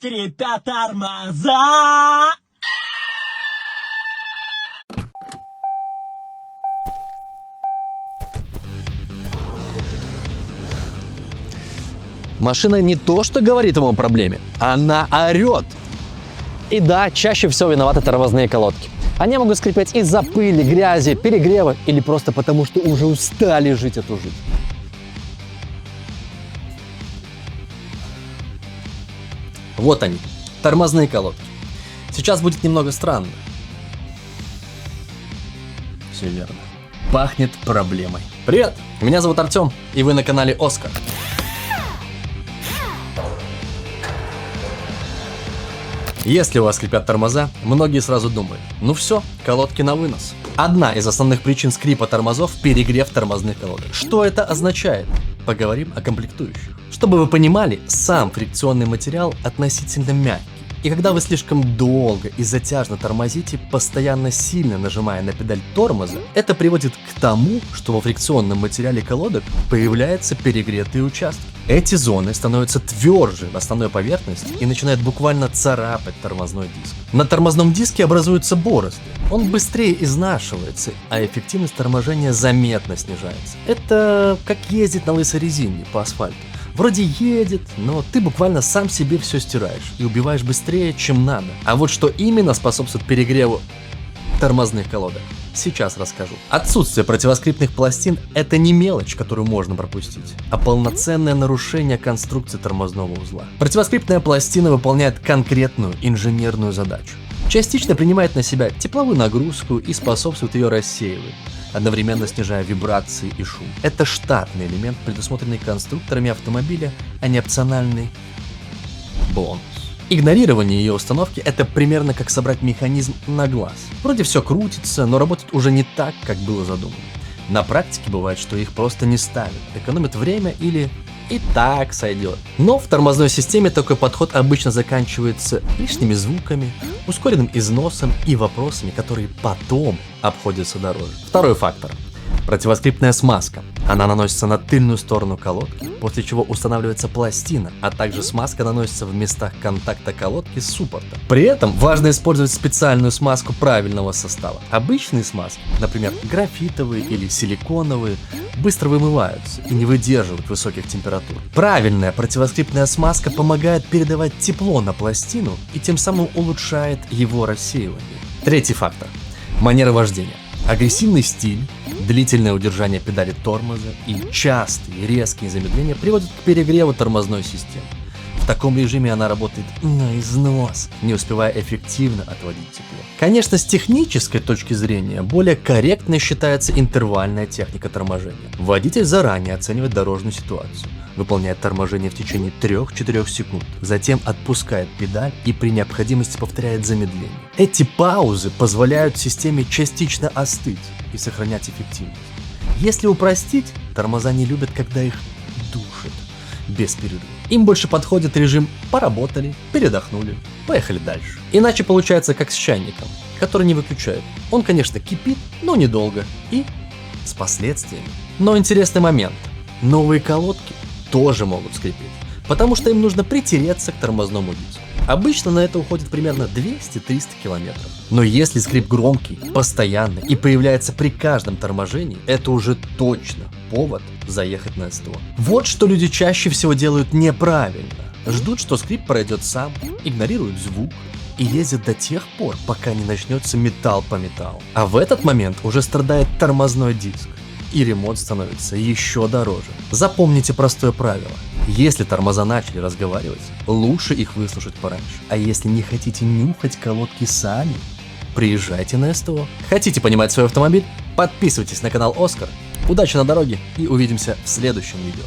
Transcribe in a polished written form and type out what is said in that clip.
Скрипят тормоза. Машина не то что говорит ему о проблеме, она орет. И да, чаще всего виноваты тормозные колодки. Они могут скрипеть из-за пыли, грязи, перегрева или просто потому, что уже устали жить эту жизнь. Вот они, тормозные колодки. Сейчас будет немного странно. Все верно. Пахнет проблемой. Привет, меня зовут Артем, и вы на канале Оскар. Если у вас скрипят тормоза, многие сразу думают, ну все, колодки на вынос. Одна из основных причин скрипа тормозов – перегрев тормозных колодок. Что это означает? Поговорим о комплектующих. Чтобы вы понимали, сам фрикционный материал относительно мягкий. И когда вы слишком долго и затяжно тормозите, постоянно сильно нажимая на педаль тормоза, это приводит к тому, что во фрикционном материале колодок появляются перегретые участки. Эти зоны становятся тверже в основной поверхности и начинают буквально царапать тормозной диск. На тормозном диске образуются борозды. Он быстрее изнашивается, а эффективность торможения заметно снижается. Это как ездить на лысой резине по асфальту. Вроде едет, но ты буквально сам себе все стираешь и убиваешь быстрее, чем надо. А вот что именно способствует перегреву тормозных колодок, сейчас расскажу. Отсутствие противоскрипных пластин – это не мелочь, которую можно пропустить, а полноценное нарушение конструкции тормозного узла. Противоскрипная пластина выполняет конкретную инженерную задачу. Частично принимает на себя тепловую нагрузку и способствует ее рассеиванию, одновременно снижая вибрации и шум. Это штатный элемент, предусмотренный конструкторами автомобиля, а не опциональный бонус. Игнорирование ее установки – это примерно как собрать механизм на глаз. Вроде все крутится, но работает уже не так, как было задумано. На практике бывает, что их просто не ставят, экономят время или и так сойдет. Но в тормозной системе такой подход обычно заканчивается лишними звуками, ускоренным износом и вопросами, которые потом обходятся дороже. Второй фактор. Противоскрипная смазка. Она наносится на тыльную сторону колодки, после чего устанавливается пластина, а также смазка наносится в местах контакта колодки с суппортом. При этом важно использовать специальную смазку правильного состава. Обычные смазки, например, графитовые или силиконовые, быстро вымываются и не выдерживают высоких температур. Правильная противоскрипная смазка помогает передавать тепло на пластину и тем самым улучшает его рассеивание. Третий фактор. Манера вождения. Агрессивный стиль, длительное удержание педали тормоза и частые резкие замедления приводят к перегреву тормозной системы. В таком режиме она работает на износ, не успевая эффективно отводить тепло. Конечно, с технической точки зрения более корректной считается интервальная техника торможения. Водитель заранее оценивает дорожную ситуацию, выполняет торможение в течение 3-4 секунд, затем отпускает педаль и при необходимости повторяет замедление. Эти паузы позволяют системе частично остыть и сохранять эффективность. Если упростить, тормоза не любят, когда их душат без перерыва. Им больше подходит режим «поработали, передохнули, поехали дальше». Иначе получается как с чайником, который не выключают. Он, конечно, кипит, но недолго и с последствиями. Но интересный момент. Новые колодки тоже могут скрипеть, потому что им нужно притереться к тормозному диску. Обычно на это уходит примерно 200-300 километров. Но если скрип громкий, постоянный и появляется при каждом торможении, это уже точно повод заехать на СТО. Вот что люди чаще всего делают неправильно. Ждут, что скрип пройдет сам, игнорируют звук и ездят до тех пор, пока не начнется металл по металлу. А в этот момент уже страдает тормозной диск, и ремонт становится еще дороже. Запомните простое правило. Если тормоза начали разговаривать, лучше их выслушать пораньше. А если не хотите нюхать колодки сами, приезжайте на СТО. Хотите понимать свой автомобиль? Подписывайтесь на канал Оскар. Удачи на дороге и увидимся в следующем видео.